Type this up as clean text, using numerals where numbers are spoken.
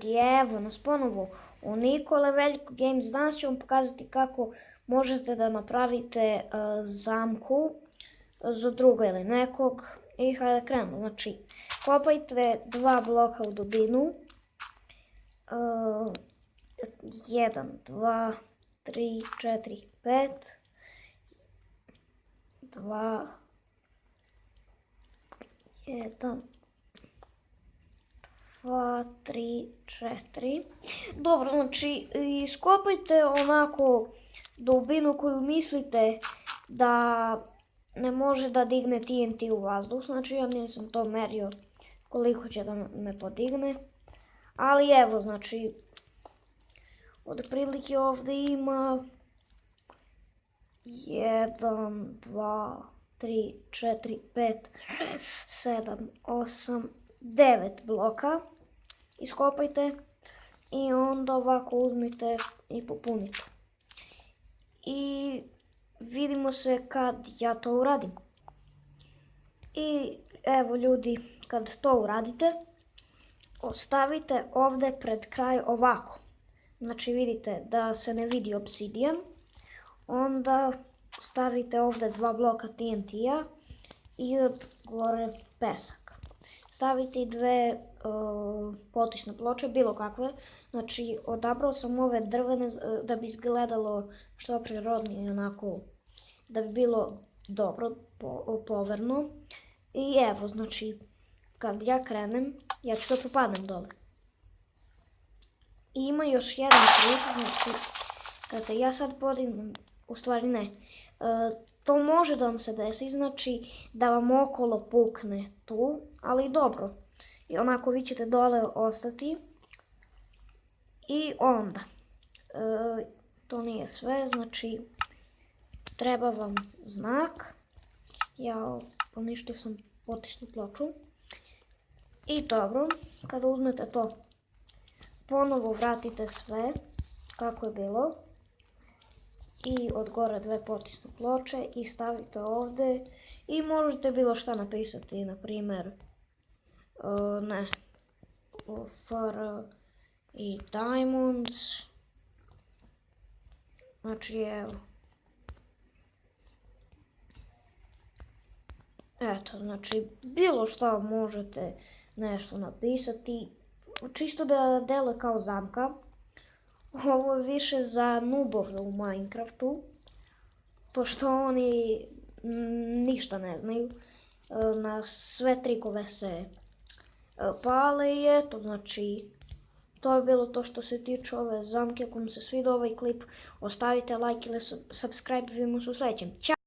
ljudi, evo nas ponovo u Nikole Veljko Games. Danas ću vam pokazati kako možete da napravite zamku za druga ili nekog. I hajde da krenemo. Znači, kopajte 2 bloka u dubinu. 1, 2, 3, 4, 5. 2, 1, 2, 3, 4. Dobro, znači iskopajte onako dubinu koju mislite da ne može da digne TNT u vazduh. Znači ja nisam to merio koliko će da me podigne. Ali evo, znači otprilike ovdje ima 1, 2, 3, 4, 5, 7, 8, 9 bloka. Iskopajte i onda ovako uzmite i popunite. I vidimo se kad ja to uradim. I evo ljudi, kad to uradite, ostavite ovdje pred kraj ovako. Znači vidite da se ne vidi obsidijan. Onda stavite ovdje 2 bloka TNT-a i od gore pesak. Stavite i 2 potisne ploče, bilo kakve. Znači odabrao sam ove drvene da bi izgledalo što prirodnije, onako da bi bilo dobro, poverno. I evo, znači kad ja krenem, ja ću da popadnem dole. I ima još jedan trik, znači kad se ja sad podignem, u stvari ne, to može da vam se desi, znači da vam okolo pukne tu, ali dobro. I onako vi ćete dole ostati. I onda, to nije sve, znači treba vam znak. Ja poništio sam potisnu ploču. I dobro, kada uzmete to, ponovo vratite sve kako je bilo. I od gore 2 potisne ploče i stavite ovdje. I možete bilo šta napisati, na primjer, ne, FR i Diamonds. Znači evo. Eto, znači bilo šta možete nešto napisati. Čisto da deluje kao zamka. Ovo je više za noobove u Minecraftu. Pošto oni ništa ne znaju. Na sve trikove se pale i eto, znači to je bilo to što se tiče ove zamke. Ako vam se svidio ovaj klip, ostavite like ili subscribe, vidimo se u sljedećem. Ćao!